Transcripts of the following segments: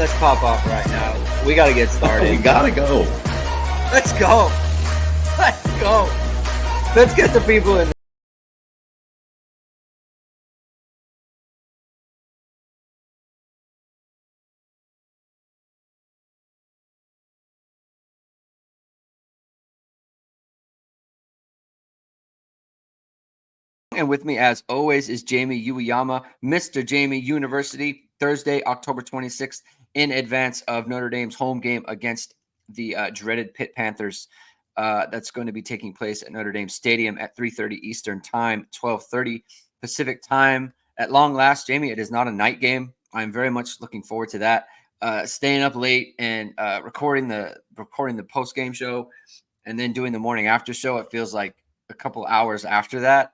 let's pop off right now. We got to get started. We got to go. Let's go. Let's go. Let's get the people in. And with me, as always, is Jamie Ueyama, Mr. Jamie University, Thursday, October 26th, in advance of Notre Dame's home game against the dreaded Pitt Panthers. That's going to be taking place at Notre Dame Stadium at 3:30 Eastern Time, 12:30 Pacific Time. At long last, Jamie, it is not a night game. I'm very much looking forward to that. Staying up late and recording the post game show, and then doing the morning after show. It feels like a couple hours after that.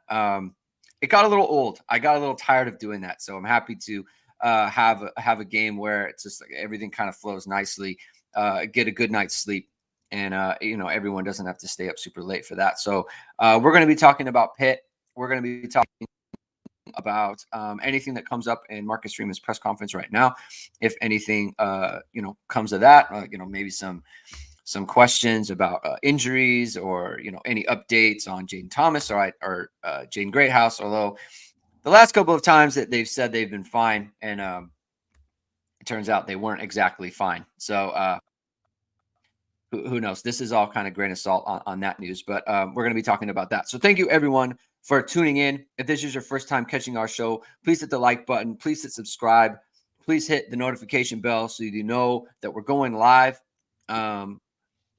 It got a little old. I got a little tired of doing that. So I'm happy to have a game where it's just like everything kind of flows nicely, get a good night's sleep. And, everyone doesn't have to stay up super late for that. So we're going to be talking about Pitt. We're going to be talking about anything that comes up in Marcus Freeman's press conference right now. If anything, comes of that, maybe some questions about injuries or, any updates on Jaden Thomas or Jaden Greathouse, although the last couple of times that they've said they've been fine, and it turns out they weren't exactly fine. So who knows? This is all kind of grain of salt on that news, but we're going to be talking about that. So thank you, everyone, for tuning in. If this is your first time catching our show, please hit the like button. Please hit subscribe. Please hit the notification bell so you know that we're going live.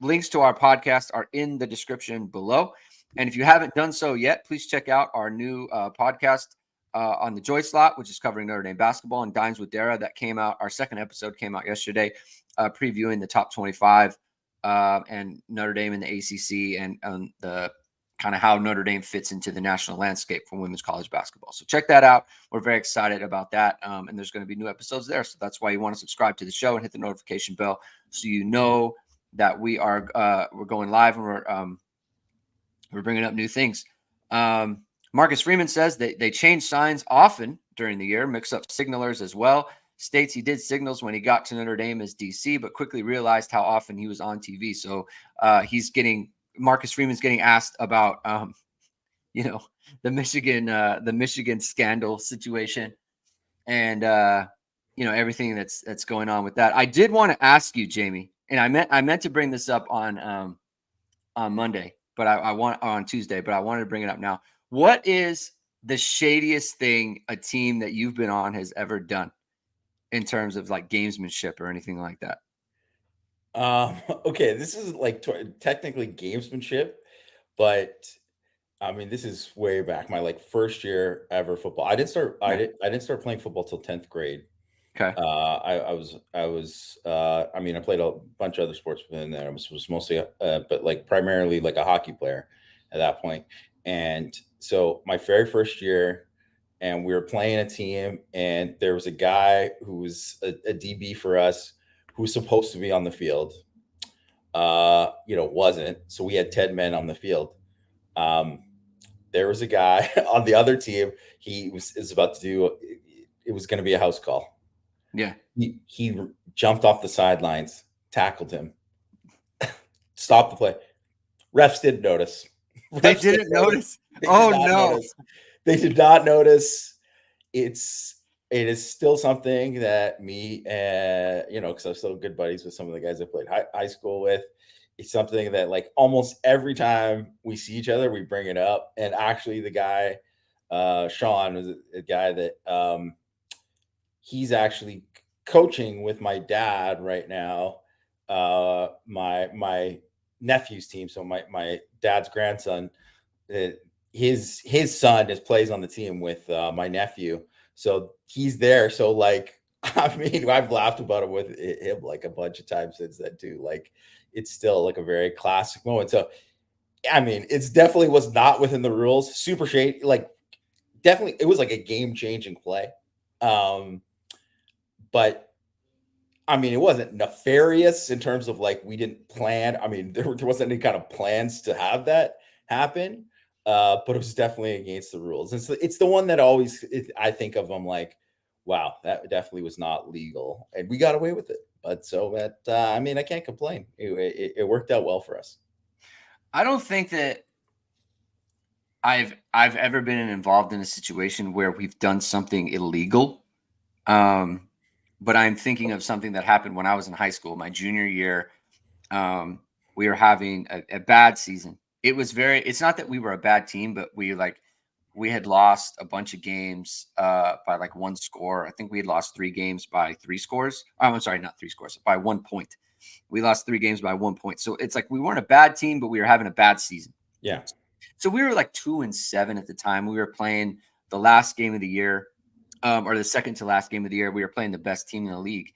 Links to our podcast are in the description below. And if you haven't done so yet, please check out our new podcast on the Joy Slot, which is covering Notre Dame basketball, and Dimes with Dara. That came out. Our second episode came out yesterday, previewing the top 25 and Notre Dame in the ACC and the kind of how Notre Dame fits into the national landscape for women's college basketball. So check that out. We're very excited about that. And there's going to be new episodes there. So that's why you want to subscribe to the show and hit the notification bell so you know that we're going live and we're bringing up new things. Marcus Freeman says they change signs often during the year, mix up signalers as well. States he did signals when he got to Notre Dame as DC, but quickly realized how often he was on TV. So Marcus Freeman's getting asked about the Michigan scandal situation and everything that's going on with that. I did want to ask you, Jamie. And I meant to bring this up on Monday, but I want on Tuesday, but I wanted to bring it up now. What is the shadiest thing a team that you've been on has ever done in terms of like gamesmanship or anything like that? Okay, this is like technically gamesmanship, but I mean this is way back my first year ever football. I didn't start playing football till 10th grade. Okay. I played a bunch of other sports within there. I was mostly, but primarily a hockey player at that point. And so my very first year, and we were playing a team, and there was a guy who was a DB for us who was supposed to be on the field, wasn't. So we had 10 men on the field. There was a guy on the other team. He is about to do, it was going to be a house call. Yeah. He jumped off the sidelines, tackled him, stopped the play. Refs didn't notice. They didn't notice? Oh, no. They did not notice. It is still something that me, because I'm still good buddies with some of the guys I played high school with. It's something that almost every time we see each other, we bring it up. And actually the guy, Sean, was a guy that he's actually coaching with my dad right now, my nephew's team. So my dad's grandson, his son plays on the team with my nephew. So he's there. So I've laughed about it with him a bunch of times since then too. It's still a very classic moment. So, it's definitely was not within the rules. Super shady. Definitely, it was a game-changing play. But it wasn't nefarious in terms of we didn't plan. There wasn't any kind of plans to have that happen. But it was definitely against the rules. It's the one that always I think of them wow, that definitely was not legal, and we got away with it. But so that I mean, I can't complain. It worked out well for us. I don't think that I've ever been involved in a situation where we've done something illegal. But I'm thinking of something that happened when I was in high school, my junior year. We were having a bad season. It's not that we were a bad team, but we had lost a bunch of games by like one score. I think we had lost 3 games by 3 scores. I'm sorry, not 3 scores, by 1 point. We lost 3 games by 1 point. So it's like we weren't a bad team, but we were having a bad season. Yeah. So we were like 2-7 at the time. We were playing the last game of the year, or the second to last game of the year. We were playing the best team in the league,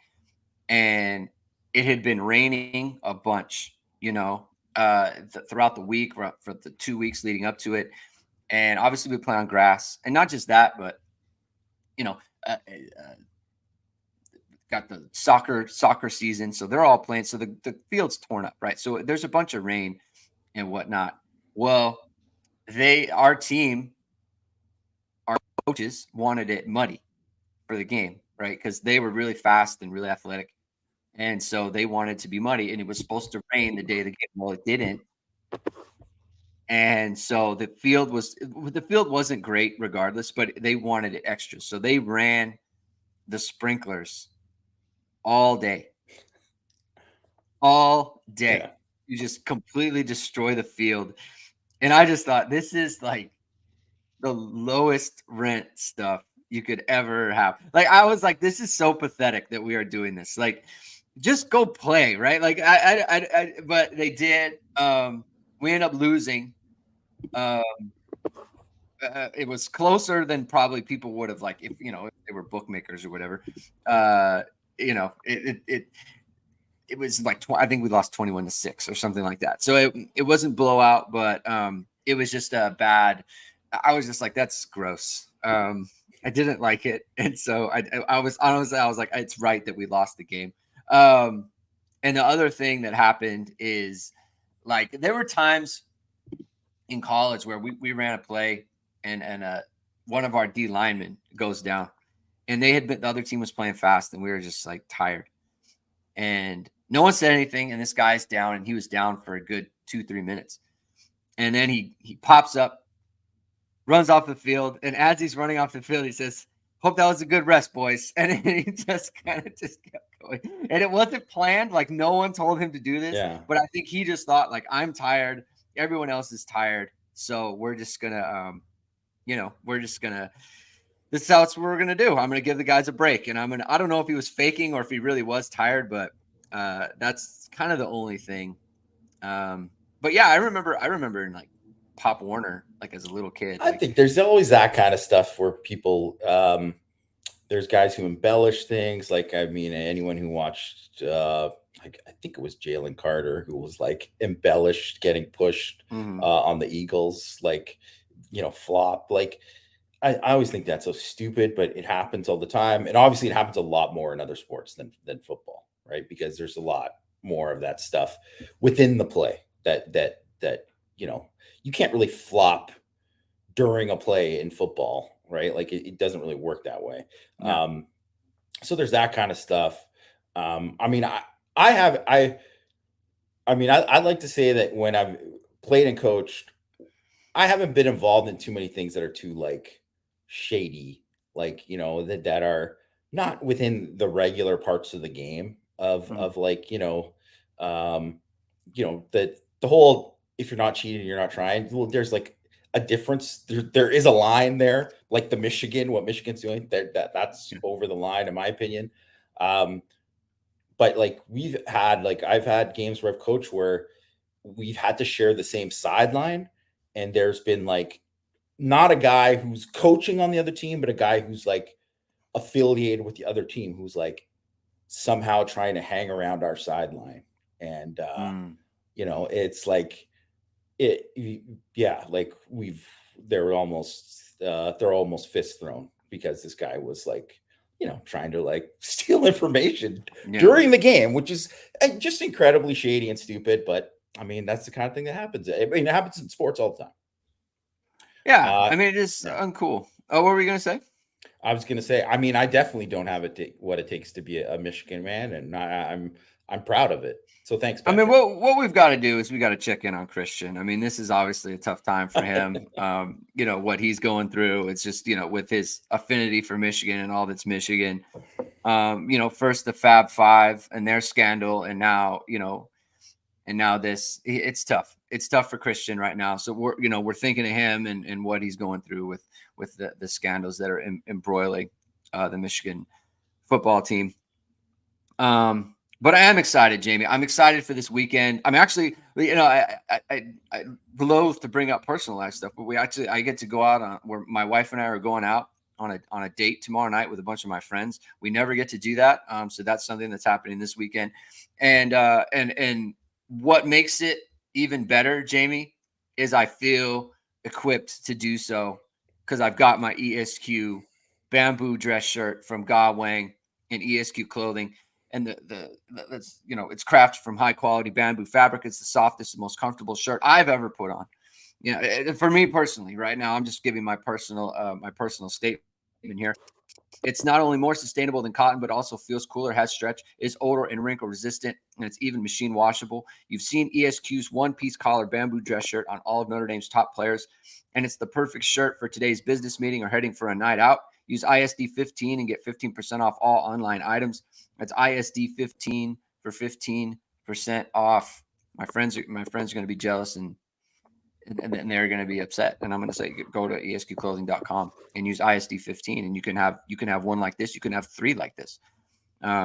and it had been raining a bunch, throughout the week for the 2 weeks leading up to it. And obviously we play on grass, and not just that, but got the soccer season, so they're all playing. So the field's torn up, right? So there's a bunch of rain and whatnot. Well, our team, our coaches wanted it muddy for the game, right? Because they were really fast and really athletic, and so they wanted to be muddy. And it was supposed to rain the day of the game. Well, it didn't, and so the field wasn't great regardless, but they wanted it extra, so they ran the sprinklers all day. Yeah. You just completely destroy the field. And I just thought, this is like the lowest rent stuff you could ever have. Like, I was like, this is so pathetic that we are doing this. Like, just go play, right? Like, but they did. We ended up losing. It was closer than probably people would have, like, if they were bookmakers or whatever. It was like I think we lost 21-6 or something like that. So it wasn't blowout, but it was just a bad. I was just like, that's gross. I didn't like it, and so I was honestly, I was like, it's right that we lost the game. And the other thing that happened is, like, there were times in college where we ran a play, and one of our D linemen goes down, and the other team was playing fast, and we were just like tired, and no one said anything, and this guy's down, and he was down for a good 2-3 minutes. And then he pops up, runs off the field, and as he's running off the field, he says, "Hope that was a good rest, boys." And he just kind of just kept going. And it wasn't planned. Like, no one told him to do this. Yeah. But I think he just thought, like, I'm tired. Everyone else is tired. So we're just going to, this is how it's what we're going to do. I'm going to give the guys a break. And I don't know if he was faking or if he really was tired, but that's kind of the only thing. But yeah, I remember in, like, Pop Warner, like, as a little kid. I think there's always that kind of stuff where people, there's guys who embellish things. Like, I mean, anyone who watched, I think it was Jalen Carter who was, like, embellished getting pushed on the Eagles, like, flop. Like, I always think that's so stupid, but it happens all the time. And obviously it happens a lot more in other sports than football, right? Because there's a lot more of that stuff within the play that you can't really flop during a play in football, right? Like, it doesn't really work that way. Yeah. So there's that kind of stuff. I mean, I'd like to say that when I've played and coached, I haven't been involved in too many things that are too, like, shady, like, that are not within the regular parts of the game of like, the whole, if you're not cheating, you're not trying. Well, there's, like, a difference. There is a line there, like what Michigan's doing. That's over the line, in my opinion. But, like, I've had games where I've coached where we've had to share the same sideline, and there's been, like, not a guy who's coaching on the other team, but a guy who's, like, affiliated with the other team who's, like, somehow trying to hang around our sideline. And it's like like they're almost fist thrown because this guy was, like, trying to, like, steal information during the game, which is just incredibly shady and stupid. But I mean, that's the kind of thing that happens. I mean, it happens in sports all the time. Yeah, I mean, it is uncool. Oh, what were you gonna say? I was going to say, I mean, I definitely don't have what it takes to be a Michigan man, and I'm proud of it. So thanks, I mean, Patrick. what we've got to do is we got to check in on Christian. I mean, this is obviously a tough time for him. What he's going through. It's just, with his affinity for Michigan and all that's Michigan. First the Fab Five and their scandal, and now, this. It's tough. It's tough for Christian right now. So we're thinking of him and what he's going through with the scandals that are embroiling the Michigan football team. But I am excited, Jamie. I'm excited for this weekend. I'm actually, I loathe to bring up personal life stuff, but I get to go out on where my wife and I are going out on a date tomorrow night with a bunch of my friends. We never get to do that. So that's something that's happening this weekend. And what makes it even better, Jamie, is I feel equipped to do so because I've got my ESQ bamboo dress shirt from Ga Wang and ESQ clothing. And that's it's crafted from high quality bamboo fabric. It's the softest and most comfortable shirt I've ever put on. For me personally, right now, I'm just giving my personal statement here. It's not only more sustainable than cotton, but also feels cooler, has stretch, is odor and wrinkle resistant, and it's even machine washable. You've seen ESQ's one-piece collar bamboo dress shirt on all of Notre Dame's top players, and it's the perfect shirt for today's business meeting or heading for a night out. Use ISD 15 and get 15% off all online items. That's ISD 15 for 15% off. My friends are going to be jealous and they're going to be upset. And I'm going to say, go to esqclothing.com and use ISD 15, and you can have one like this. You can have 3 like this.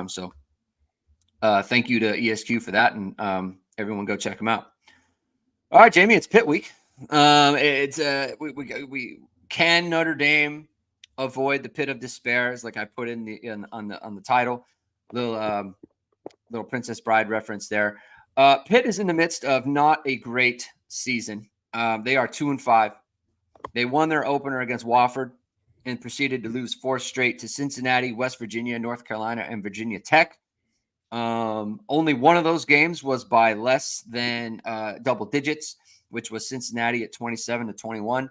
So thank you to ESQ for that. And everyone go check them out. All right, Jamie, it's Pitt week. We can Notre Dame avoid the pit of despair, like I put on the title, little Princess Bride reference there. Pitt is in the midst of not a great season. They are 2-5. They won their opener against Wofford and proceeded to lose 4 straight to Cincinnati, West Virginia, North Carolina, and Virginia Tech. Only one of those games was by less than double digits, which was Cincinnati at 27-21.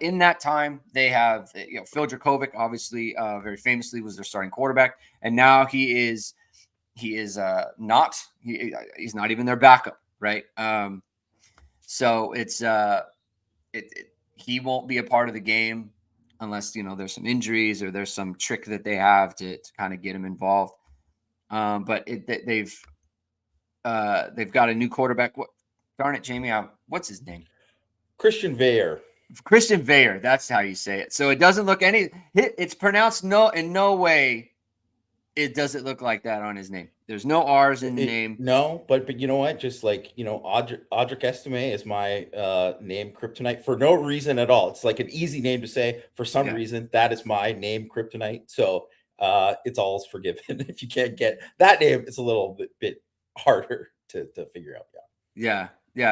In that time, they have Phil Dracovic, obviously, very famously was their starting quarterback, and now he's not even their backup, right? So it's he won't be a part of the game unless there's some injuries or there's some trick that they have to kind of get him involved. But they've got a new quarterback. Darn it, Jamie! What's his name? Christian Veyer. Christian Veyer. That's how you say it. So it doesn't look it's pronounced in no way. It doesn't look like that on his name. There's no R's in the name. No, but you know what? Just like, Audric Estime is my name kryptonite for no reason at all. It's like an easy name to say. For some reason, that is my name kryptonite. So it's all's forgiven. If you can't get that name, it's a little bit harder to figure out. Yeah.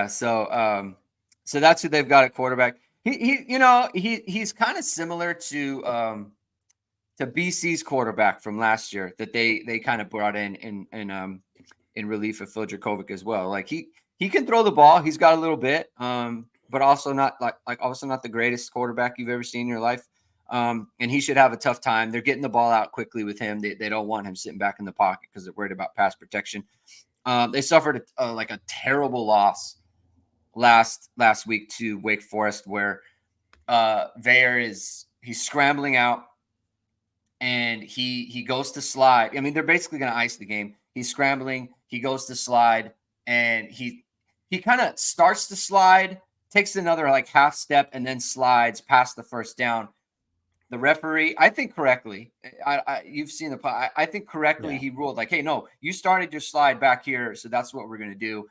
So that's who they've got at quarterback. He's kind of similar to BC's quarterback from last year that they kind of brought in relief of Phil Dracovic as well. Like he can throw the ball. He's got a little bit, but also not also not the greatest quarterback you've ever seen in your life. And he should have a tough time. They're getting the ball out quickly with him. They don't want him sitting back in the pocket because they're worried about pass protection. They suffered a terrible loss last week to Wake Forest, where Veyer he's scrambling out. And he goes to slide. I mean, they're basically going to ice the game. He's scrambling. He goes to slide, and he kind of starts to slide, takes another half step, and then slides past the first down. The referee, I think correctly, you've seen I think correctly, he ruled hey, no, you started your slide back here, so that's what we're going to do.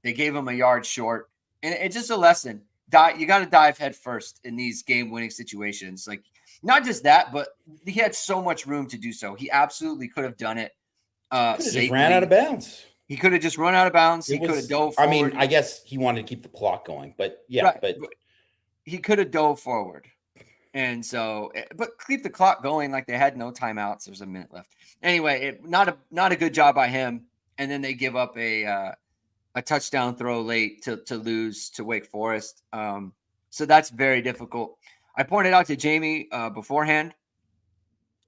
They gave him a yard short, and it's just a lesson. You got to dive head first in these game-winning situations. Not just that, but he had so much room to do so. He absolutely could have done it safely. Just ran out of bounds. He could have just run out of bounds. He could have dove forward. I mean, I guess he wanted to keep the clock going, but but he could have dove forward. And so, but keep the clock going. They had no timeouts. There's a minute left. Anyway, not a good job by him. And then they give up a touchdown throw late to lose to Wake Forest. So that's very difficult. I pointed out to Jamie beforehand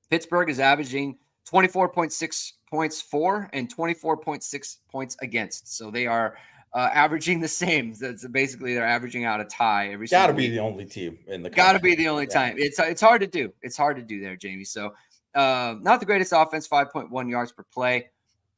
Pittsburgh is averaging 24.6 points for and 24.6 points against. So they are averaging the same. That's basically they're averaging out a tie every single Got to be week. the only team in the country. Got to be the only time. It's hard to do. It's hard to do there, Jamie. So not the greatest offense, 5.1 yards per play.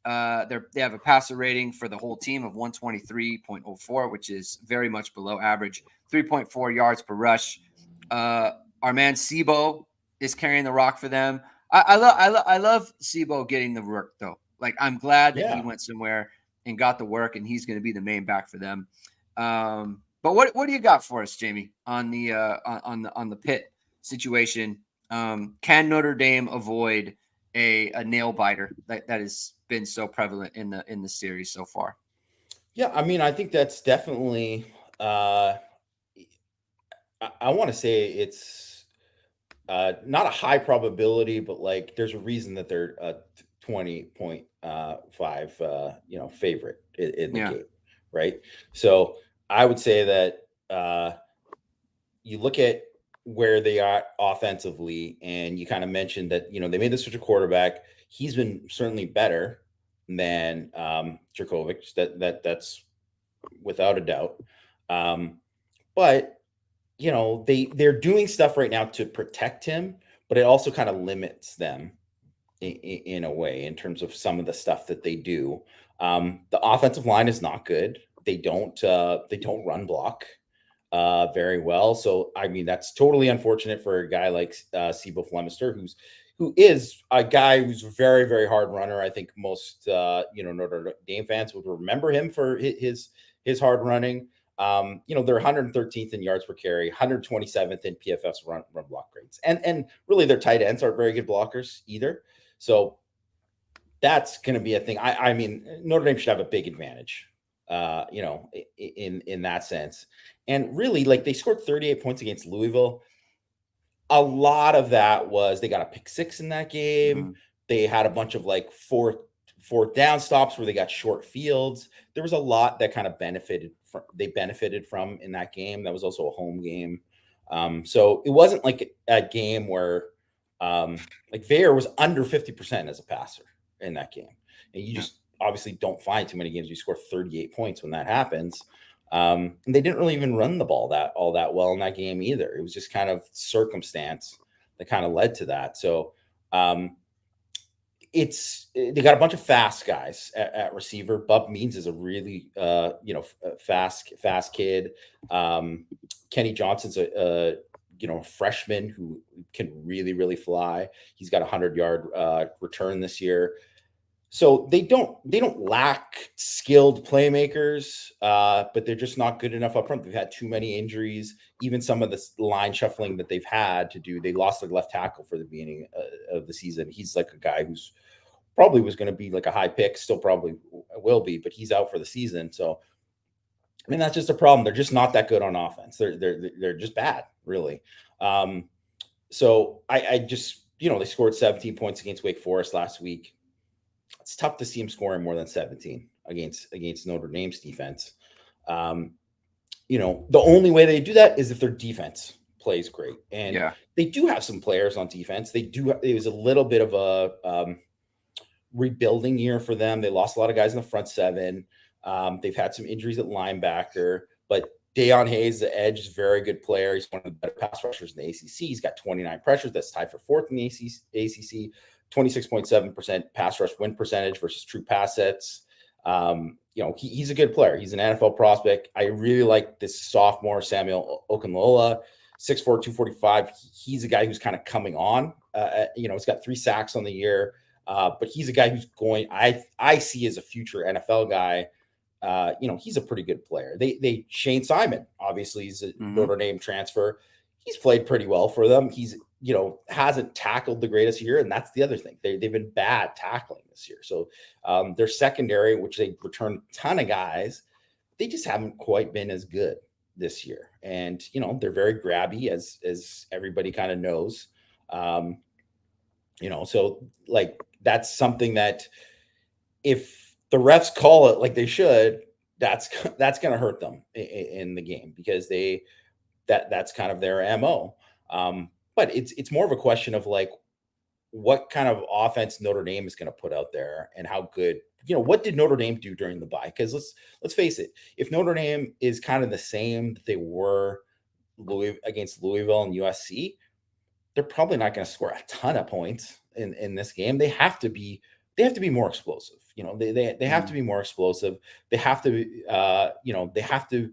They have a passer rating for the whole team of 123.04, which is very much below average. 3.4 yards per rush. Our man Sibo is carrying the rock for them. I love Sibo getting the work though. Like I'm glad that he went somewhere and got the work, and he's going to be the main back for them. But what do you got for us, Jamie, on the Pitt situation? Can Notre Dame avoid a nail biter that has been so prevalent in the series so far? Yeah, I mean, I think that's definitely. I want to say it's not a high probability, but like there's a reason that they're a 20.5 favorite in the game, right? So I would say that you look at where they are offensively, and you kind of mentioned that they made the switch of quarterback. He's been certainly better than Djokovic. That's without a doubt. But they're doing stuff right now to protect him, but it also kind of limits them in a way in terms of some of the stuff that they do. The offensive line is not good. They don't run block very well. So I mean that's totally unfortunate for a guy like Sibo Flemister, who is a guy who's a very, very hard runner. I think most Notre Dame fans would remember him for his hard running. They're 113th in yards per carry, 127th in PFF's run block grades. And really their tight ends aren't very good blockers either. So that's going to be a thing. I mean, Notre Dame should have a big advantage, in that sense. And really, like they scored 38 points against Louisville. A lot of that was they got a pick six in that game. Mm-hmm. They had a bunch of like fourth down stops where they got short fields. There was a lot that kind of benefited from in that game. That was also a home game. So it wasn't like a game where like Veer was under 50% as a passer in that game. And you just obviously don't find too many games you score 38 points when that happens. And they didn't really even run the ball all that well in that game either. It was just kind of circumstance that kind of led to that. So they got a bunch of fast guys at receiver. Bub Means is a really fast kid. Kenny Johnson's a freshman who can really, really fly. He's got a 100-yard return this year. So they don't lack skilled playmakers, but they're just not good enough up front. They've had too many injuries. Even some of the line shuffling that they've had to do, they lost their left tackle for the beginning of the season. He's like a guy who's probably was going to be like a high pick, still probably will be, but he's out for the season. So, I mean, that's just a problem. They're just not that good on offense. They're just bad, really. So I just, they scored 17 points against Wake Forest last week. It's tough to see him scoring more than 17 against Notre Dame's defense. The only way they do that is if their defense plays great. And they do have some players on defense. It was a little bit of a rebuilding year for them. They lost a lot of guys in the front seven. They've had some injuries at linebacker, but Deion Hayes, the edge, is a very good player. He's one of the better pass rushers in the ACC. He's got 29 pressures. That's tied for fourth in the ACC. 26.7% pass rush win percentage versus true pass sets. He's a good player. He's an NFL prospect. I really like this sophomore, Samuel Okunlola, 6'4", 245. He's a guy who's kind of coming on. He's got 3 sacks on the year, but he's a guy who's going, I see as a future NFL guy. He's a pretty good player. They Shane Simon, obviously, he's a Notre Dame transfer. He's played pretty well for them. He's, hasn't tackled the greatest year. And that's the other thing. They've been bad tackling this year. So their secondary, which they returned a ton of guys, they just haven't quite been as good this year. And, they're very grabby, as everybody kind of knows. So like, that's something that if the refs call it like they should, that's going to hurt them in the game, because that's kind of their MO. But it's more of a question of like, what kind of offense Notre Dame is going to put out there and how good, what did Notre Dame do during the bye? Because let's face it, if Notre Dame is kind of the same that they were against Louisville and USC, they're probably not going to score a ton of points in this game. They have to be more explosive. They have to be more explosive. They have to, they have to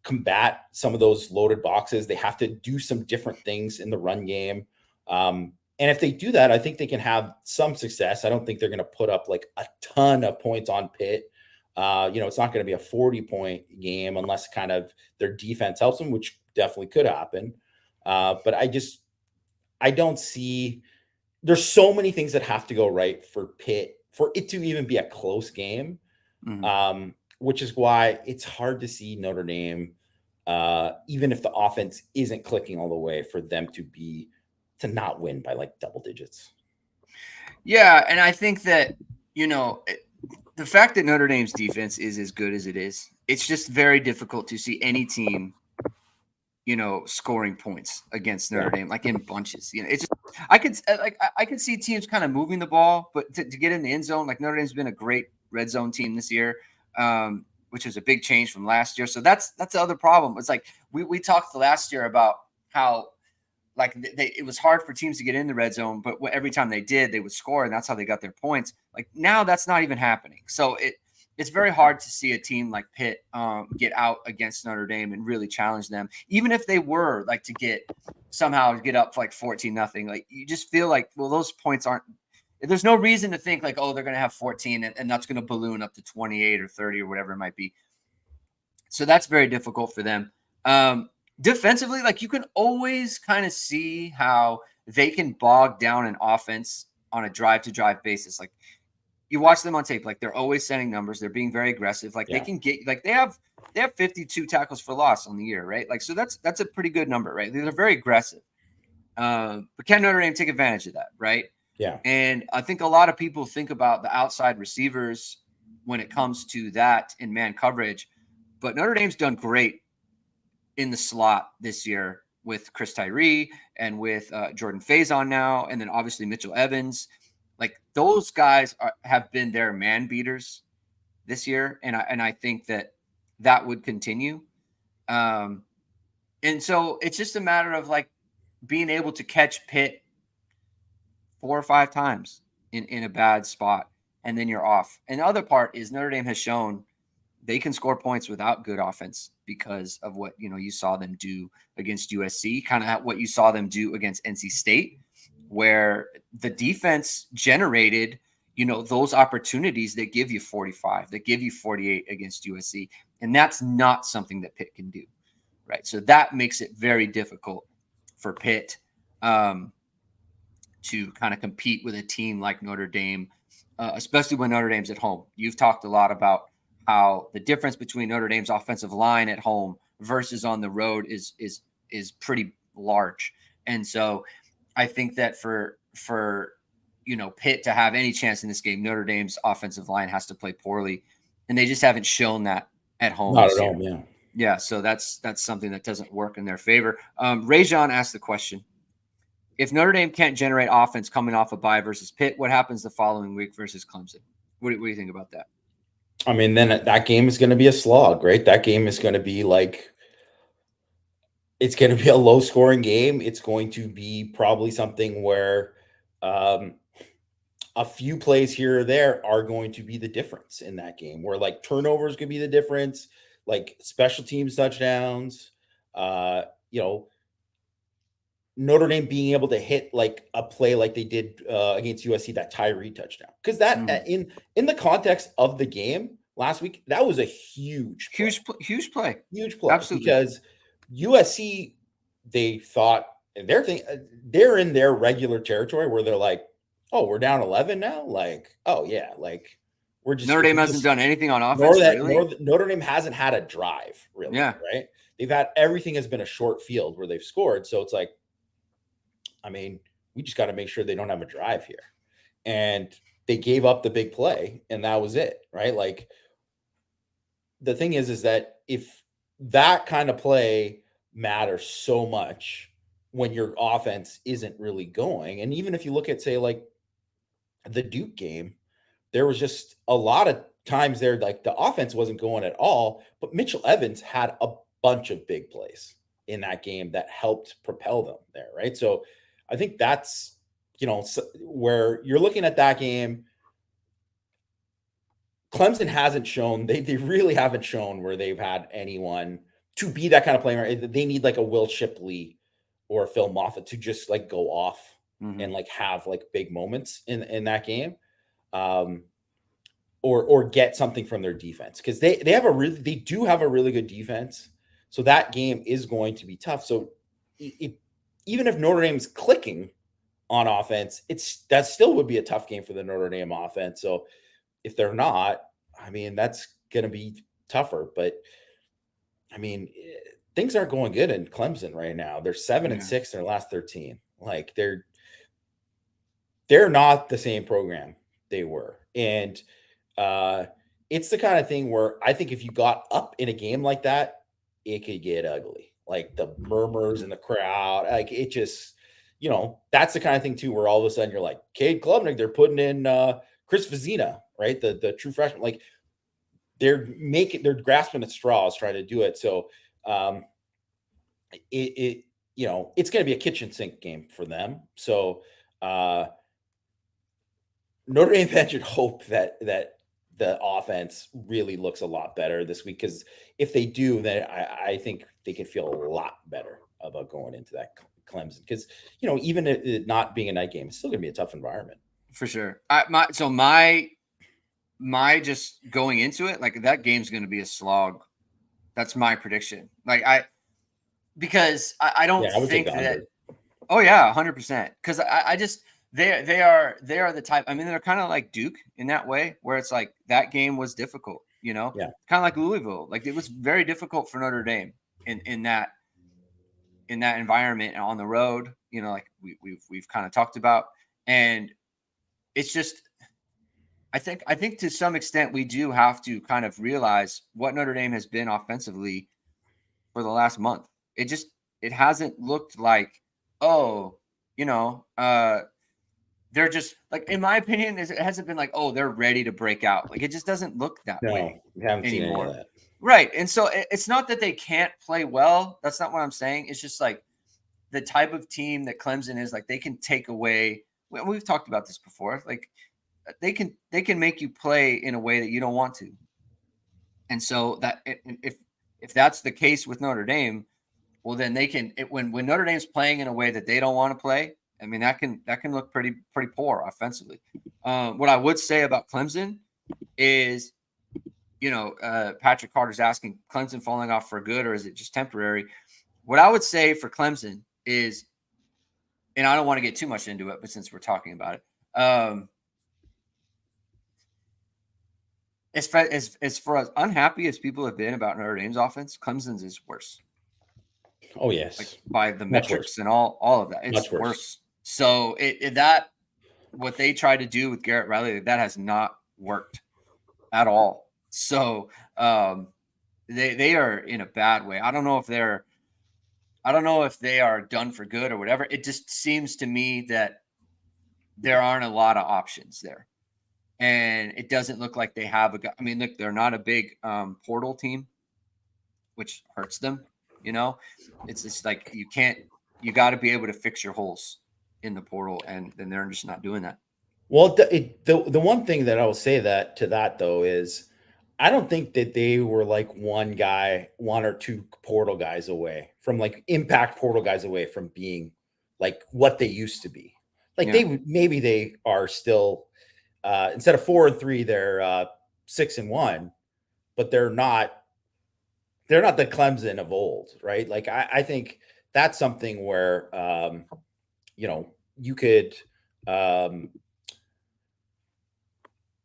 combat some of those loaded boxes. They have to do some different things in the run game. And if they do that, I think they can have some success. I don't think they're going to put up like a ton of points on Pitt. It's not going to be a 40-point game unless kind of their defense helps them, which definitely could happen. But I don't see, there's so many things that have to go right for Pitt for it to even be a close game, which is why it's hard to see Notre Dame, even if the offense isn't clicking all the way, for them to not win by like double digits. Yeah, and I think that, the fact that Notre Dame's defense is as good as it is, it's just very difficult to see any team, scoring points against Notre Dame, like in bunches. It's just, I could see teams kind of moving the ball, but to get in the end zone, like Notre Dame's been a great red zone team this year, which was a big change from last year. So that's the other problem. It's like we talked last year about how like it was hard for teams to get in the red zone, but every time they did, they would score, and that's how they got their points. Like now, that's not even happening. So it's very hard to see a team like Pitt get out against Notre Dame and really challenge them, even if they were like to somehow get up like 14-0. Like you just feel like, well, those points aren't. There's no reason to think like, oh, they're going to have 14 and that's going to balloon up to 28 or 30 or whatever it might be. So that's very difficult for them. Defensively, like you can always kind of see how they can bog down an offense on a drive-to-drive basis. Like you watch them on tape, like they're always sending numbers. They're being very aggressive. Like they can get, like they have 52 tackles for loss on the year, right? Like, so that's a pretty good number, right? They're very aggressive. But can Notre Dame take advantage of that, right? Yeah. And I think a lot of people think about the outside receivers when it comes to that in man coverage, but Notre Dame's done great in the slot this year with Chris Tyree and with Jordan Faison now, and then obviously Mitchell Evans. Like those guys have been their man beaters this year, and I think that would continue. And so it's just a matter of like being able to catch Pitt 4 or 5 times in a bad spot, and then you're off. And the other part is Notre Dame has shown they can score points without good offense because of what you saw them do against USC, kind of what you saw them do against NC State, where the defense generated those opportunities that give you 45, that give you 48 against USC, and that's not something that Pitt can do, right? So that makes it very difficult for Pitt to kind of compete with a team like Notre Dame, especially when Notre Dame's at home. You've talked a lot about how the difference between Notre Dame's offensive line at home versus on the road is pretty large. And so I think that for Pitt to have any chance in this game, Notre Dame's offensive line has to play poorly, and they just haven't shown that at home. Not at all, yeah. Yeah, so that's something that doesn't work in their favor. Rajon asked the question: if Notre Dame can't generate offense coming off a bye versus Pitt, what happens the following week versus Clemson? What do you think about that? I mean, then that game is going to be a slog, right? That game is going to be like, it's going to be a low scoring game. It's going to be probably something where a few plays here or there are going to be the difference in that game, where like turnovers could be the difference, like special teams touchdowns, Notre Dame being able to hit like a play like they did against USC, that Tyree touchdown. Because that in the context of the game last week, that was a huge play. Huge play. Absolutely. Because USC, they thought they're in their regular territory where they're like, oh, we're down 11 now. Like, oh yeah, like we're just Notre Dame hasn't done anything on offense. Notre Dame hasn't had a drive, really. Yeah. Right. They've had everything has been a short field where they've scored. So it's like, I mean, we just got to make sure they don't have a drive here. And they gave up the big play, and that was it, right? Like, the thing is that if that kind of play matters so much when your offense isn't really going. And even if you look at, say, like the Duke game, there was just a lot of times there, like the offense wasn't going at all, but Mitchell Evans had a bunch of big plays in that game that helped propel them there, right? So I think that's, where you're looking at that game. Clemson hasn't shown, they really haven't shown where they've had anyone to be that kind of player. They need like a Will Shipley or Phil Moffitt to just like go off and like have like big moments in that game. Or get something from their defense, because they do have a really good defense. So that game is going to be tough. So even if Notre Dame's clicking on offense, that still would be a tough game for the Notre Dame offense. So if they're not, I mean, that's going to be tougher. But I mean, things aren't going good in Clemson right now. They're 7-6 in their last 13. Like they're not the same program they were. And it's the kind of thing where I think if you got up in a game like that, it could get ugly. Like the murmurs in the crowd, like it just, that's the kind of thing too, where all of a sudden you're like, Cade Klubnik, they're putting in Chris Vizina, right? The true freshman, like they're grasping at straws trying to do it. So it's going to be a kitchen sink game for them. So Notre Dame fans should hope that the offense really looks a lot better this week, because if they do, then I think they can feel a lot better about going into that Clemson, because even it not being a night game, it's still going to be a tough environment for sure. My just going into it, like that game's going to be a slog. That's my prediction. Because I don't think that. Oh yeah, 100%. Because I just. They are the type. I mean, they're kind of like Duke in that way, where it's like that game was difficult, kind of like Louisville. Like it was very difficult for Notre Dame in that environment and on the road. Like we've kind of talked about, and it's just, I think to some extent we do have to kind of realize what Notre Dame has been offensively for the last month. It hasn't looked like, they're just like, in my opinion, it hasn't been like, they're ready to break out. Like it just doesn't look that way we haven't anymore. Seen any of that. Right. And so it's not that they can't play well. That's not what I'm saying. It's just like the type of team that Clemson is, like they can take away. We've talked about this before. Like they can make you play in a way that you don't want to. And so that if that's the case with Notre Dame, well, then they can, when Notre Dame's playing in a way that they don't want to play, I mean, that can look pretty poor offensively. What I would say about Clemson is, Patrick Carter's asking, Clemson falling off for good, or is it just temporary? What I would say for Clemson is, and I don't want to get too much into it, but since we're talking about it, as far as unhappy as people have been about Notre Dame's offense, Clemson's is worse. Oh yes, like by the metrics and all of that, it's worse. So that what they tried to do with Garrett Riley, that has not worked at all. So they are in a bad way. I don't know if they are done for good or whatever. It just seems to me that there aren't a lot of options there, and it doesn't look like they have I mean, look, they're not a big portal team, which hurts them. It's just like you got to be able to fix your holes in the portal, and then they're just not doing that. Well, the one thing that I will say to that though is, I don't think that they were like one or two portal guys away from, like impact portal guys away from being like what they used to be. Like they are still instead of 4-3, they're 6-1, but they're not the Clemson of old, right? Like I think that's something where you could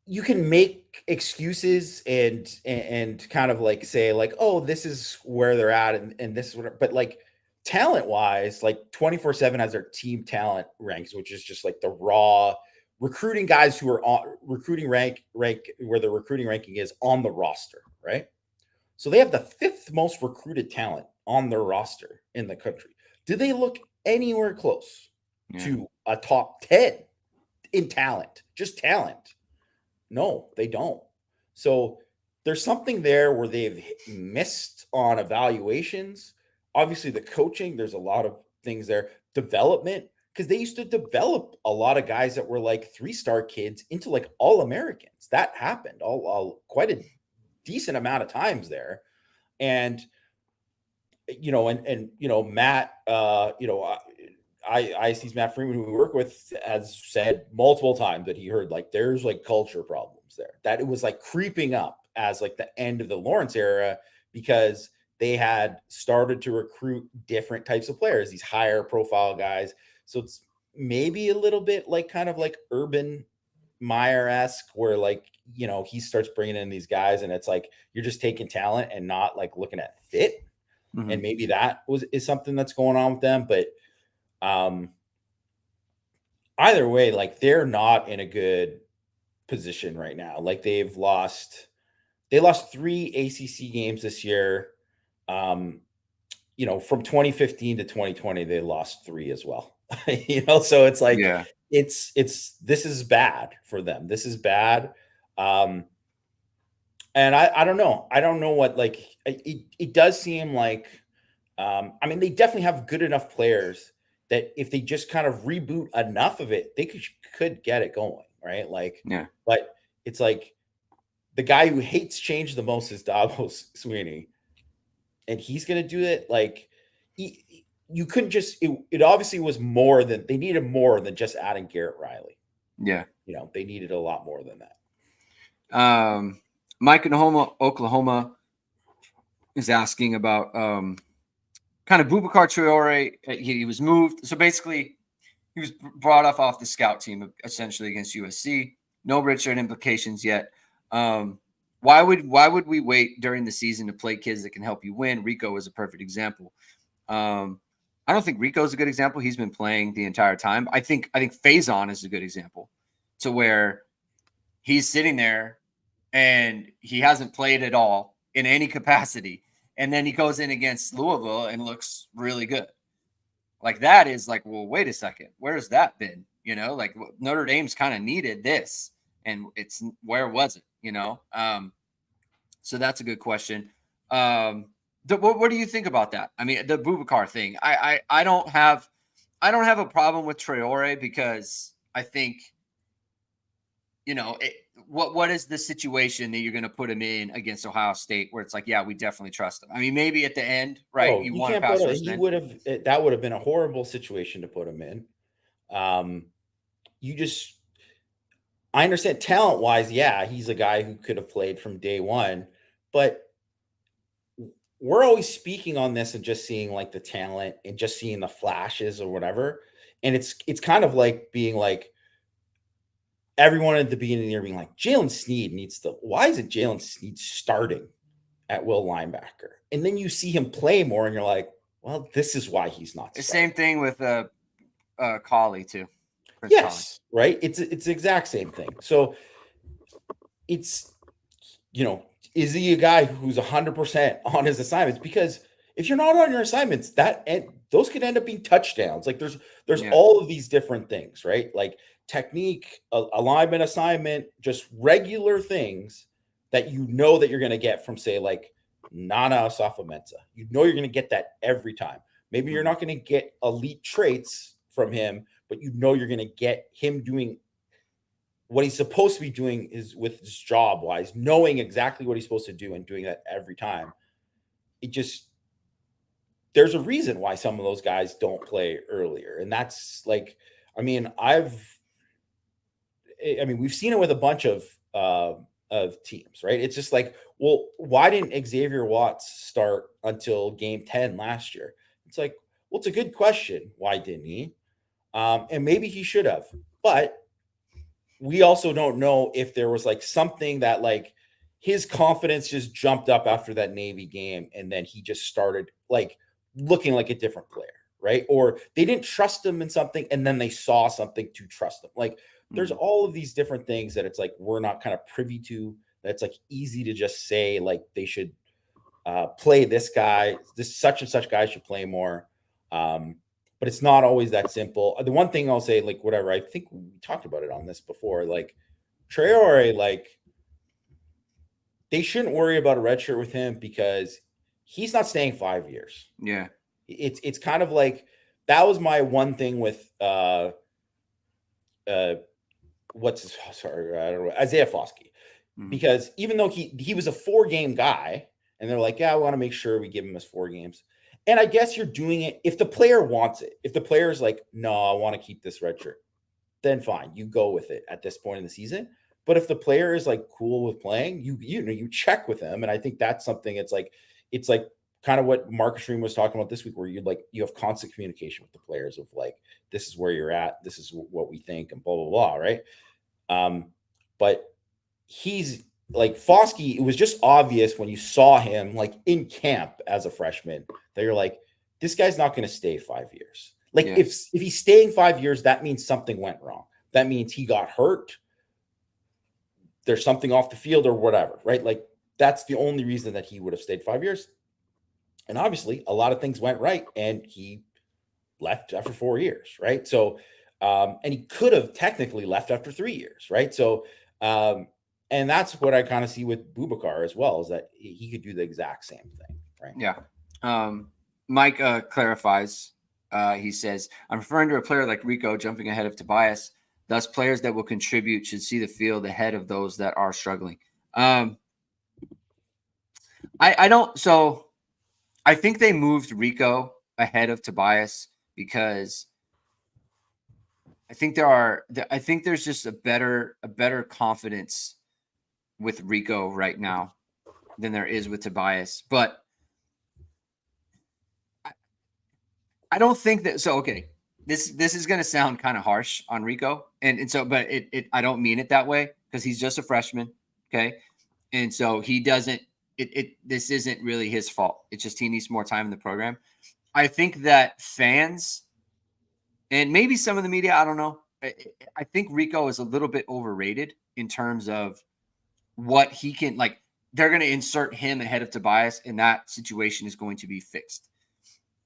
you can make excuses and kind of like say like, oh, this is where they're at and this is what, but like talent wise, like 24/7 has their team talent ranks, which is just like the raw recruiting guys who are on recruiting rank where the recruiting ranking is on the roster, right? So they have the 5th most recruited talent on their roster in the country. Do they look anywhere close to a top 10 in talent, just talent. No, they don't. So there's something there where they've missed on evaluations. Obviously, the coaching, there's a lot of things there. Development, because they used to develop a lot of guys that were like 3-star kids into like all Americans. That happened all quite a decent amount of times there. And Matt, ISD's Matt Freeman, who we work with, has said multiple times that he heard like there's like culture problems there, that it was like creeping up as like the end of the Lawrence era, because they had started to recruit different types of players, these higher profile guys. So it's maybe a little bit like kind of like Urban Meyer-esque, where like, he starts bringing in these guys and it's like, you're just taking talent and not like looking at fit. Mm-hmm. And maybe that is something that's going on with them. But either way, like they're not in a good position right now. Like they lost 3 ACC games this year. From 2015 to 2020, they lost 3 as well. So it's like, this is bad for them. This is bad. And I don't know. I don't know what, like, it does seem like, they definitely have good enough players that if they just kind of reboot enough of it, they could get it going, right? Like, but it's like the guy who hates change the most is Davos Sweeney, and he's going to do it. Like, you couldn't just, it obviously was more than, they needed more than just adding Garrett Riley. Yeah. They needed a lot more than that. Mike in Oklahoma is asking about kind of Boubacar Traore. He was moved. So basically, he was brought off the scout team essentially against USC. No redshirt implications yet. Why would we wait during the season to play kids that can help you win? Rico is a perfect example. I don't think Rico is a good example. He's been playing the entire time. I think Faison is a good example, to where he's sitting there and he hasn't played at all in any capacity. And then he goes in against Louisville and looks really good. Like, that is like, well, wait a second. Where's that been? Like Notre Dame's kind of needed this, and where was it? So that's a good question. What do you think about that? I mean, the Boubacar thing, I don't have a problem with Traore, because I think, what is the situation that you're going to put him in against Ohio State, where it's like, yeah, we dedefinitely trust him? I mean, maybe at the end, right? Oh, that would have been a horrible situation to put him in. I understand talent wise. Yeah, he's a guy who could have played from day one, but we're always speaking on this and just seeing like the talent and just seeing the flashes or whatever. And it's kind of like being like, everyone at the beginning of the year being like, Jalen Sneed why isn't Jalen Sneed starting at will linebacker? And then you see him play more and you're like, well, this is why he's not starting. The same thing with Colley too. Chris yes, Colley. Right? It's the exact same thing. So it's, is he a guy who's 100% on his assignments? Because if you're not on your assignments, those could end up being touchdowns. Like there's all of these different things, right? Like technique, alignment, assignment, just regular things that that you're going to get from, say, like Nana Osafo-Mensah. You're going to get that every time. Maybe you're not going to get elite traits from him, but you're going to get him doing what he's supposed to be doing is with his job wise, knowing exactly what he's supposed to do and doing that every time. There's a reason why some of those guys don't play earlier. And that's like, we've seen it with a bunch of teams, right? It's just like, well, why didn't Xavier Watts start until game 10 last year? It's like, well, it's a good question. Why didn't he? And maybe he should have, but we also don't know if there was like something that like his confidence just jumped up after that Navy game. And then he just started like looking like a different player, right? Or they didn't trust him in something and then they saw something to trust him. Like there's all of these different things that it's like, we're not kind of privy to, that's like easy to just say, like they should play this guy, this such and such guy should play more. but it's not always that simple. The one thing I'll say, like, whatever, I think we talked about it on this before, like Traore, like they shouldn't worry about a red shirt with him because he's not staying 5 years. Yeah. It's kind of like that was my one thing with what's his, sorry, I don't know, Isaiah Foskey. Because even though he was a 4-game guy, and they're like, yeah, I want to make sure we give him his 4 games. And I guess you're doing it if the player wants it. If the player is like, no, I want to keep this red shirt, then fine, you go with it at this point in the season. But if the player is like cool with playing, you check with them. And I think that's something it's like kind of what Marcus Freeman was talking about this week, where you have constant communication with the players of like, this is where you're at, this is what we think, and blah, blah, blah. Right. But he's like Foskey, it was just obvious when you saw him like in camp as a freshman that you're like, this guy's not going to stay 5 years. Like if he's staying 5 years, that means something went wrong. That means he got hurt. There's something off the field or whatever, right? Like that's the only reason that he would have stayed 5 years. And obviously a lot of things went right and he left after 4 years, right? So, and he could have technically left after 3 years, right? So, and that's what I kind of see with Boubacar as well, is that he could do the exact same thing, right? Yeah. Mike clarifies. He says, I'm referring to a player like Rico jumping ahead of Tobias. Thus, players that will contribute should see the field ahead of those that are struggling. I don't. So I think they moved Rico ahead of Tobias because I think there's just a better confidence with Rico right now than there is with Tobias. But I don't think that. So, okay, this is going to sound kind of harsh on Rico. And so, but I don't mean it that way because he's just a freshman. Okay. And so he doesn't, this isn't really his fault. It's just he needs more time in the program. I think that fans and maybe some of the media, I don't know. I think Rico is a little bit overrated in terms of what he can, like, they're going to insert him ahead of Tobias and that situation is going to be fixed.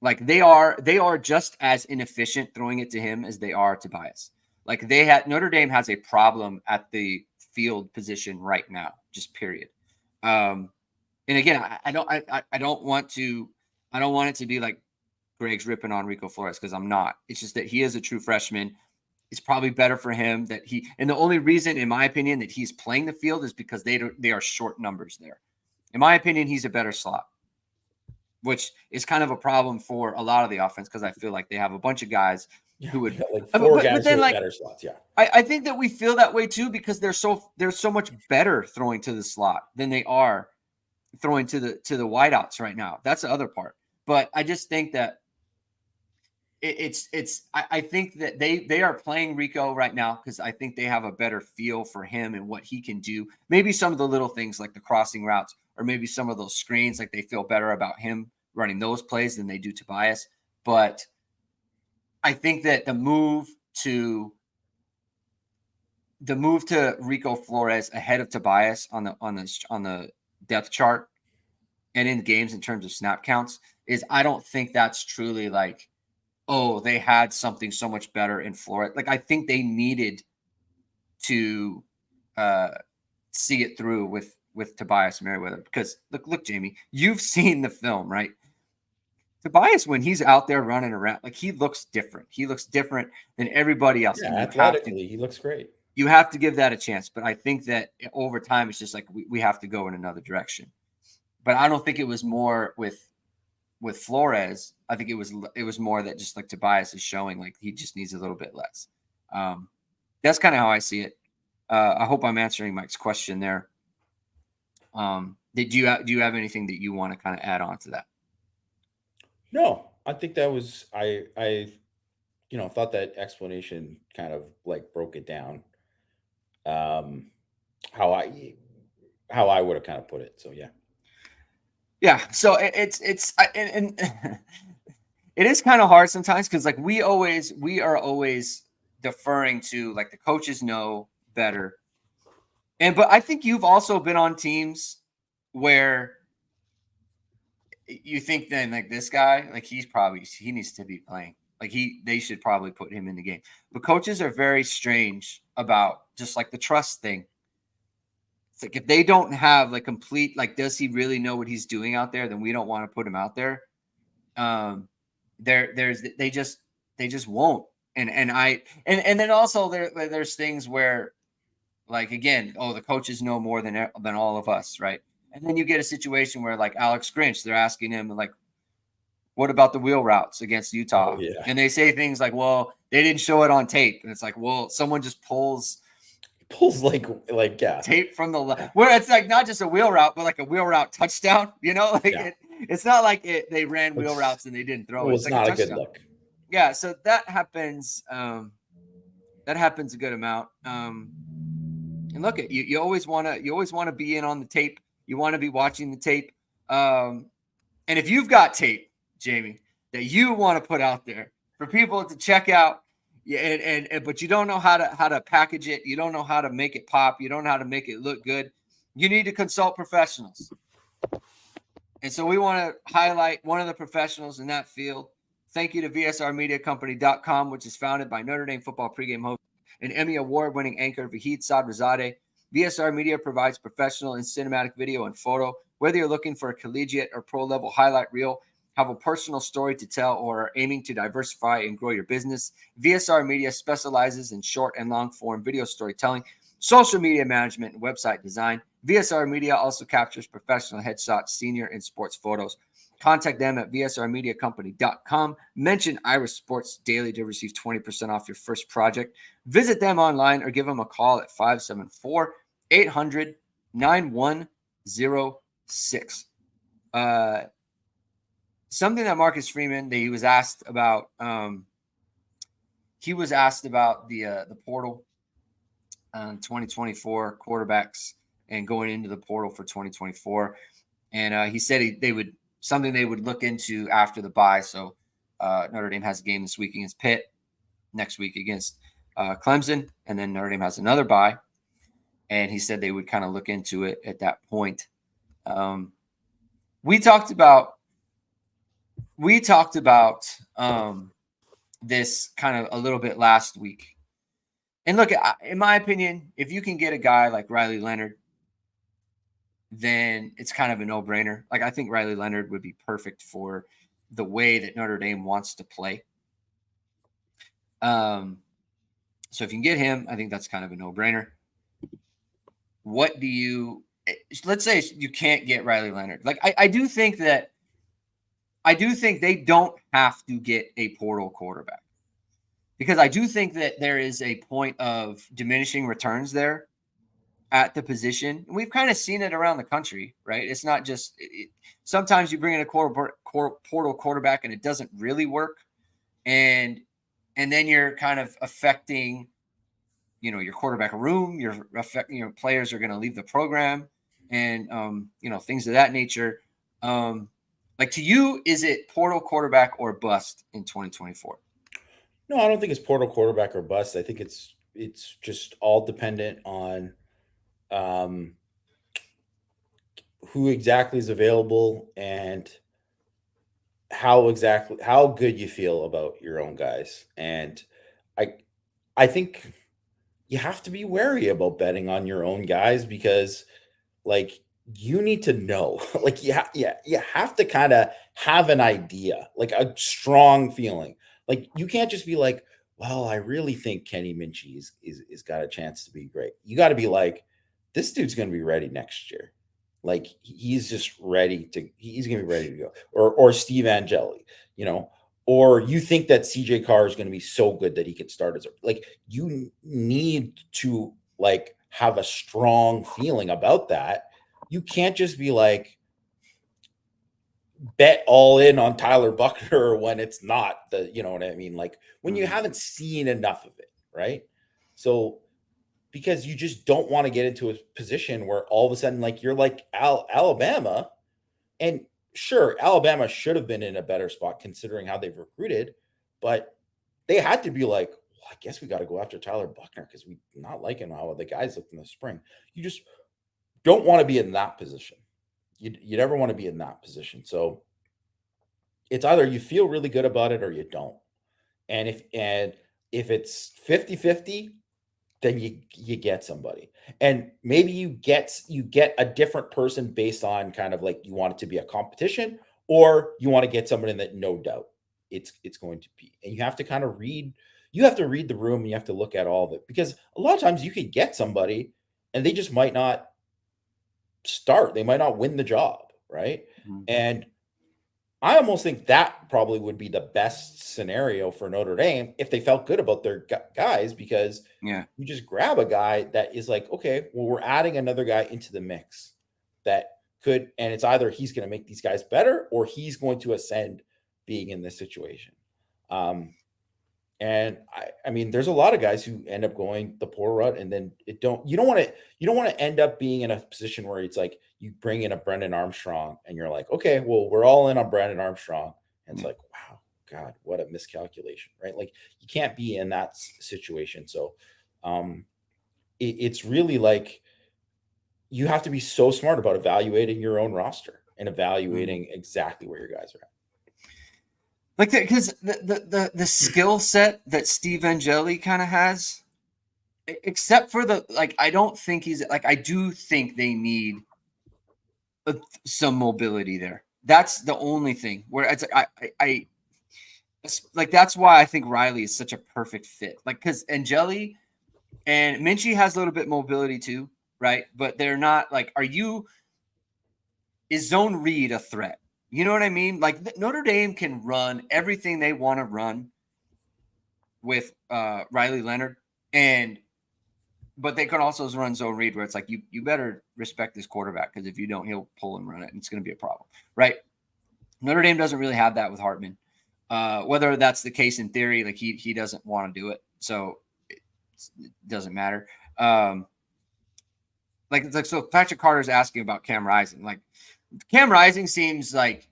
Like they are just as inefficient throwing it to him as they are Tobias. Like Notre Dame has a problem at the field position right now, just period. And again, I don't want it to be like Greg's ripping on Rico Flores because I'm not. It's just that he is a true freshman. It's probably better for him that and the only reason, in my opinion, that he's playing the field is because they are short numbers there. In my opinion, he's a better slot, which is kind of a problem for a lot of the offense because I feel like they have a bunch of guys who would like four guys who are better slots. Yeah, I think that we feel that way too because they're so much better throwing to the slot than they are throwing to the wideouts right now. That's the other part. But I just think that I think that they are playing Rico right now because I think they have a better feel for him and what he can do. Maybe some of the little things like the crossing routes or maybe some of those screens, like they feel better about him running those plays than they do Tobias. But I think that the move to Rico Flores ahead of Tobias on the depth chart and in games in terms of snap counts is I don't think that's truly like, oh, they had something so much better in Flores. Like I think they needed to see it through with Tobias Merriweather because look, Jamie, you've seen the film, right? Tobias, when he's out there running around, like he looks different. He looks different than everybody else. Yeah, athletically, he looks great. You have to give that a chance. But I think that over time, it's just like we have to go in another direction. But I don't think it was more with Flores. I think it was more that just like Tobias is showing like he just needs a little bit less. That's kind of how I see it. I hope I'm answering Mike's question there. Do you have anything that you want to kind of add on to that? No, I think that was I thought that explanation kind of like broke it down. How I would have kind of put it. So yeah. Yeah, so it's and it is kind of hard sometimes because like we are always deferring to like the coaches know better, but I think you've also been on teams where you think then like this guy like he needs to be playing Like they should probably put him in the game. But coaches are very strange about just like the trust thing. It's like if they don't have like complete, like, does he really know what he's doing out there? Then we don't want to put him out there. They just won't. And then also there's things where, like, again, the coaches know more than all of us, right? And then you get a situation where, like, Alex Grinch, they're asking him, like, what about the wheel routes against Utah? Oh, yeah. And they say things like, well, they didn't show it on tape. And it's like, well, someone just pulls like yeah, tape from the where it's like not just a wheel route, but like a wheel route touchdown, like it's not like they ran wheel routes and they didn't throw it. It's like not a good look. Yeah, so that happens. That happens a good amount. And look, you always want to be in on the tape. You want to be watching the tape. And if you've got tape, Jamie, that you want to put out there for people to check out, but you don't know how to package it, you don't know how to make it pop, you don't know how to make it look good, you need to consult professionals. And so we want to highlight one of the professionals in that field. Thank you to VSRMediaCompany.com, which is founded by Notre Dame football pregame host and Emmy award-winning anchor Vahid Sadrazadeh. VSR Media provides professional and cinematic video and photo. Whether you're looking for a collegiate or pro-level highlight reel, have a personal story to tell, or are aiming to diversify and grow your business, VSR Media specializes in short and long-form video storytelling, social media management, and website design. VSR Media also captures professional headshots, senior, and sports photos. Contact them at VSRMediaCompany.com. Mention Irish Sports Daily to receive 20% off your first project. Visit them online or give them a call at 574-800-9106. Something that Marcus Freeman, that he was asked about. He was asked about the portal, 2024 quarterbacks, and going into the portal for 2024. And he said they would look into after the bye. So Notre Dame has a game this week against Pitt, next week against Clemson, and then Notre Dame has another bye. And he said they would kind of look into it at that point. We talked about this kind of a little bit last week. And look, in my opinion, if you can get a guy like Riley Leonard, then it's kind of a no-brainer. Like, I think Riley Leonard would be perfect for the way that Notre Dame wants to play. So if you can get him, I think that's kind of a no-brainer. Let's say you can't get Riley Leonard. Like, I do think they don't have to get a portal quarterback, because I do think that there is a point of diminishing returns there at the position. And we've kind of seen it around the country, right? It's not just sometimes you bring in a portal quarterback and it doesn't really work. And then you're kind of affecting, your quarterback room, your players are going to leave the program, and, things of that nature. Like, to you, is it portal quarterback or bust in 2024? No, I don't think it's portal quarterback or bust. I think it's just all dependent on who exactly is available and how good you feel about your own guys. And I think you have to be wary about betting on your own guys, because, like, you need to know, like, you have to kind of have an idea, like a strong feeling. Like, you can't just be like, well, I really think Kenny Minchie is got a chance to be great. You got to be like, this dude's going to be ready next year. Like, he's just ready he's going to be ready to go. Or Steve Angeli, or you think that CJ Carr is going to be so good that he could start like, you need to, like, have a strong feeling about that. You can't just be like, bet all in on Tyler Buckner when it's not you know what I mean? Like, when you haven't seen enough of it, right? So, because you just don't want to get into a position where all of a sudden, like, you're like Alabama, and sure, Alabama should have been in a better spot considering how they've recruited, but they had to be like, well, I guess we got to go after Tyler Buckner because we're not liking how the guys looked in the spring. You just don't want to be in that position. You never want to be in that position. So it's either you feel really good about it or you don't. And if it's 50-50, then you get somebody. And maybe you get a different person based on kind of like you want it to be a competition, or you want to get somebody that no doubt it's going to be. And you have to kind of read the room, and you have to look at all of it, because a lot of times you could get somebody and they just might not start. They might not win the job, right? Mhm. And I almost think that probably would be the best scenario for Notre Dame if they felt good about their guys, because Yeah. you just grab a guy that is like, okay, well, we're adding another guy into the mix that could, and it's either he's going to make these guys better or he's going to ascend being in this situation. And I mean, there's a lot of guys who end up going the poor route, and then you don't want to end up being in a position where it's like you bring in a Brendan Armstrong and you're like, okay, well, we're all in on Brendan Armstrong. And it's like, wow, God, what a miscalculation, right? Like you can't be in that situation. So it's really like you have to be so smart about evaluating your own roster and evaluating exactly where your guys are at. Like because the skill set that Steve Angeli kind of has, except for I don't think he's like, I do think they need some mobility there. That's the only thing where it's like I like, that's why I think Riley is such a perfect fit. Like, because Angeli and Minchie has a little bit mobility too, right? But they're not like, is zone read a threat? You know what I mean? Like Notre Dame can run everything they want to run with Riley Leonard, but they can also run zone read where it's like you better respect this quarterback, because if you don't, he'll pull and run it, and it's going to be a problem, right? Notre Dame doesn't really have that with Hartman. Whether that's the case in theory, like he doesn't want to do it, so it doesn't matter. So Patrick Carter's asking about Cam Rising. Like Cam Rising seems like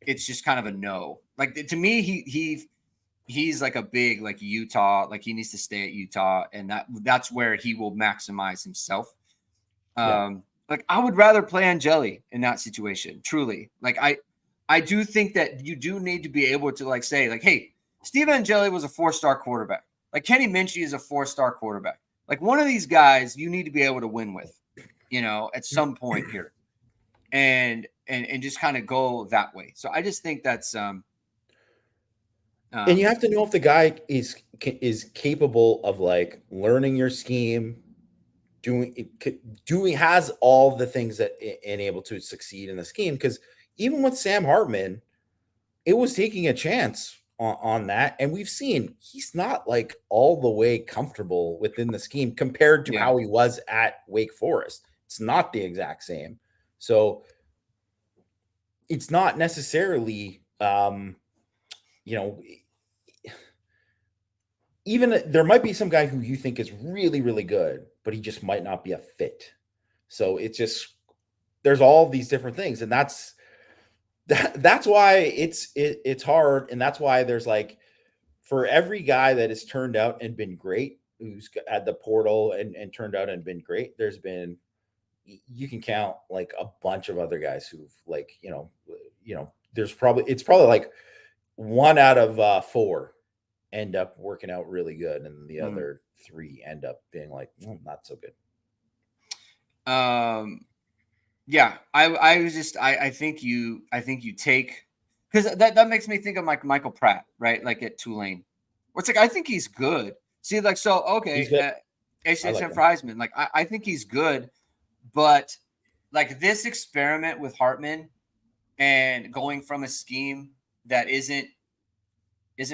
it's just kind of a no. Like to me, he's like a big like Utah. Like he needs to stay at Utah, and that's where he will maximize himself. Like I would rather play Angeli in that situation. Truly, like I do think that you do need to be able to like say like, hey, Steve Angeli was a 4-star quarterback. Like Kenny Minchie is a 4-star quarterback. Like one of these guys you need to be able to win with, at some point here, and just kind of go that way. So I just think that's and you have to know if the guy is capable of like learning your scheme, has all the things that and able to succeed in the scheme. Because even with Sam Hartman, it was taking a chance on that, and we've seen he's not like all the way comfortable within the scheme compared to how he was at Wake Forest. It's not the exact same, so it's not necessarily even there might be some guy who you think is really, really good, but he just might not be a fit. So it's just, there's all these different things. And that's why it's hard. And that's why there's like, for every guy that has turned out and been great, who's at the portal and turned out and been great, you can count like a bunch of other guys who've like, it's probably like 1 out of 4 end up working out really good, and the other 3 end up being like, not so good. Yeah, I think you take, because that makes me think of like Michael Pratt, right? Like at Tulane. It's like I think he's good. See, like okay, Sam Freisman, like I think he's good, but like this experiment with Hartman and going from a scheme that isn't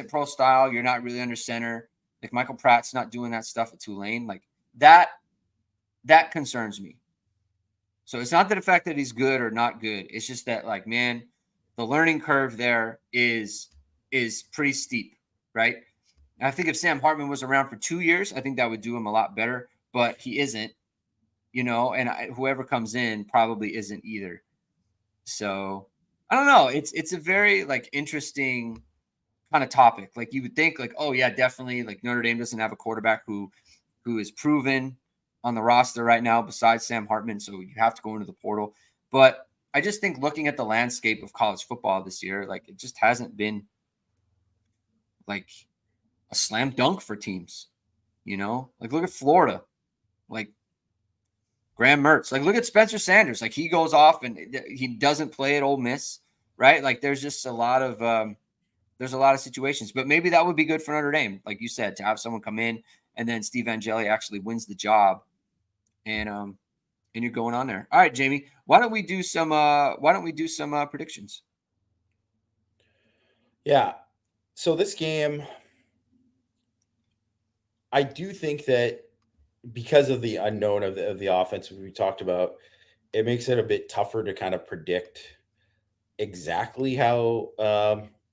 pro style, you're not really under center. Like Michael Pratt's not doing that stuff at Tulane. Like that concerns me. So it's not the fact that he's good or not good. It's just that, like, man, the learning curve there is pretty steep, right? And I think if Sam Hartman was around for 2 years, I think that would do him a lot better. But he isn't, and whoever comes in probably isn't either. So I don't know. It's a very like interesting kind of topic. Like you would think, like, oh yeah, definitely. Like Notre Dame doesn't have a quarterback who is proven on the roster right now besides Sam Hartman, so you have to go into the portal. But I just think looking at the landscape of college football this year, like it just hasn't been like a slam dunk for teams. Like look at Florida, like Graham Mertz. Like look at Spencer Sanders. Like he goes off and he doesn't play at Ole Miss, right? Like there's just a lot of situations. But maybe that would be good for Notre Dame, like you said, to have someone come in and then Steve Angeli actually wins the job, and you're going on there. All right, Jamie, why don't we do some predictions? Yeah. So this game, I do think that because of the unknown of the offense we talked about, it makes it a bit tougher to kind of predict exactly how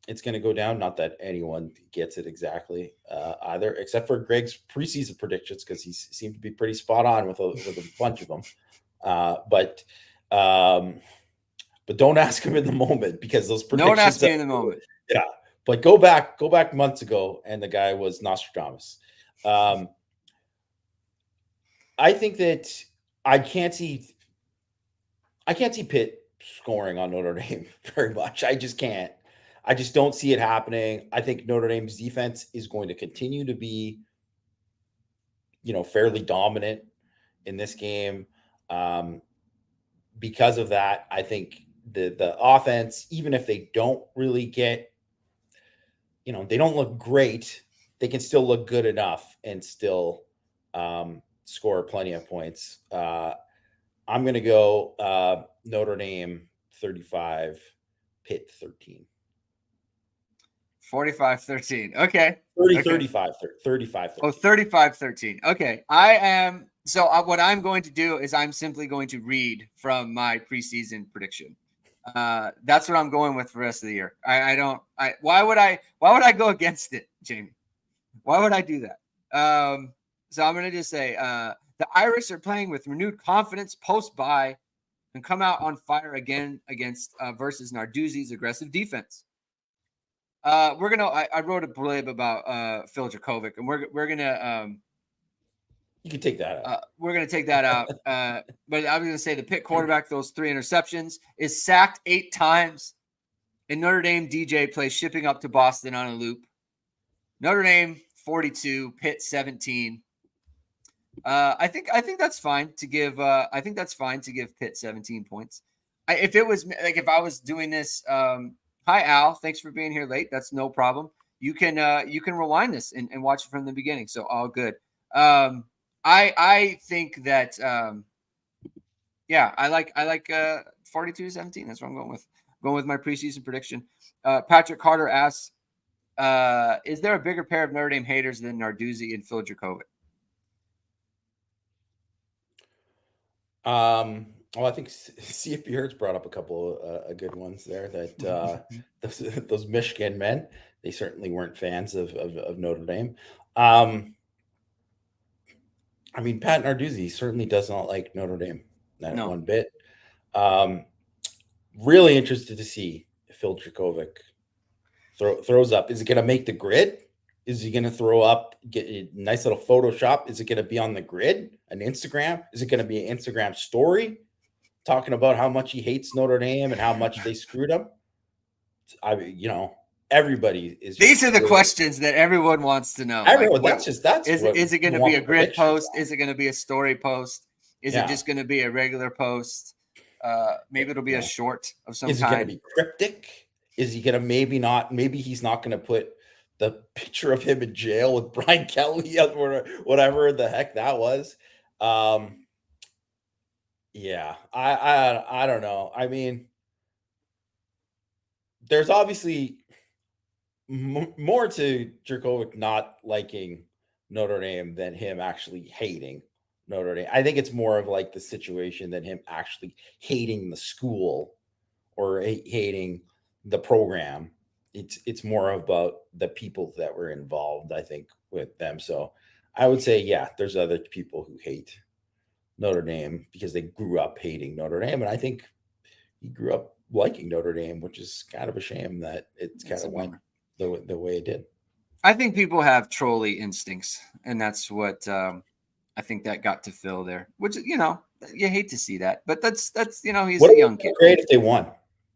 it's going to go down. Not that anyone gets it exactly either, except for Greg's preseason predictions, because he seemed to be pretty spot on with a bunch of them. But don't ask him in the moment, because those predictions. Don't ask me in the moment. Yeah, but go back months ago, and the guy was Nostradamus. I think that I can't see Pitt scoring on Notre Dame very much. I just can't. I just don't see it happening. I think Notre Dame's defense is going to continue to be, fairly dominant in this game. Because of that, I think the offense, even if they don't really get, they don't look great, they can still look good enough and still score plenty of points. I'm going to go Notre Dame 35, Pitt 13. 45-13. Okay. 35. Oh, 35-13. Okay. What I'm going to do is I'm simply going to read from my preseason prediction. That's what I'm going with for the rest of the year. Why would I go against it, Jamie? Why would I do that? So I'm going to just say, the Irish are playing with renewed confidence post-bye and come out on fire again against versus Narduzzi's aggressive defense. I wrote a blib about Phil Dracovic, and we're gonna you can take that out. We're gonna take that out. But I was gonna say the Pitt quarterback throws 3 interceptions, is sacked 8 times, and Notre Dame DJ plays shipping up to Boston on a loop. Notre Dame 42, Pitt 17. I think that's fine to give. I think that's fine to give Pitt 17 points. If I was doing this. Hi, Al. Thanks for being here late. That's no problem. You can rewind this and watch it from the beginning. So all good. I think that I like 42-17. That's what I'm going with. Going with my preseason prediction. Patrick Carter asks, is there a bigger pair of Notre Dame haters than Narduzzi and Phil Dracovic? Well, I think CFP Hertz brought up a couple of good ones there. That those Michigan men, they certainly weren't fans of Notre Dame. I mean, Pat Narduzzi certainly does not like Notre Dame, not one bit. Really interested to see if Phil Dracovic throws up. Is it going to make the grid? Is he going to throw up, get a nice little Photoshop? Is it going to be on the grid, an Instagram? Is it going to be an Instagram story talking about how much he hates Notre Dame and how much they screwed him? Everybody is. These are the questions that everyone wants to know. Everyone, is it going to be a grid post? Is it going to be a story post? Is it just going to be a regular post? Maybe it'll be a short of some kind. Is it going to be cryptic? Is he going to maybe he's not going to put the picture of him in jail with Brian Kelly or whatever the heck that was. I don't know. I mean, there's obviously more to Dracovic not liking Notre Dame than him actually hating Notre Dame. I think it's more of like the situation than him actually hating the school or hating the program. It's more about the people that were involved, I think, with them. So I would say, there's other people who hate Notre Dame because they grew up hating Notre Dame. And I think he grew up liking Notre Dame, which is kind of a shame that it's kind of went the way it did. I think people have trolley instincts, and that's what I think that got to Phil there, which, you hate to see that. But that's he's a young kid. Great if they won.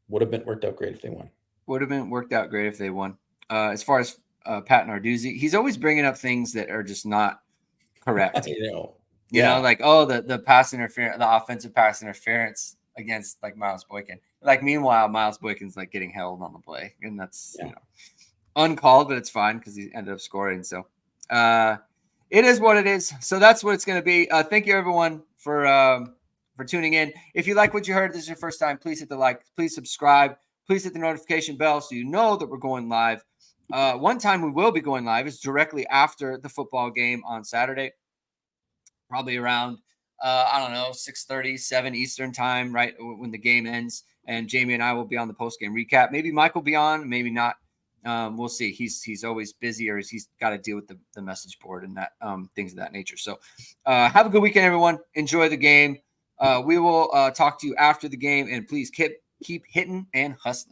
Would have been worked out great if they won. Would have been worked out great if they won. As far as Pat Narduzzi. He's always bringing up things that are just not correct. You know, You know, like, oh, the pass interference, the offensive pass interference against like Miles Boykin. Like, meanwhile, Miles Boykin's like getting held on the play, and that's you know, uncalled, but it's fine because he ended up scoring. So it is what it is. So that's what it's going to be. Thank you everyone for tuning in. If you like what you heard, this is your first time, please hit the like, please subscribe, please hit the notification bell so you know that we're going live. One time we will be going live is directly after the football game on Saturday. Probably around, I don't know, 6:30, 7 Eastern time, right when the game ends. And Jamie and I will be on the post-game recap. Maybe Mike will be on, maybe not. We'll see. He's always busy, or he's got to deal with the message board and that things of that nature. So have a good weekend, everyone. Enjoy the game. We will talk to you after the game, and please keep hitting and hustling.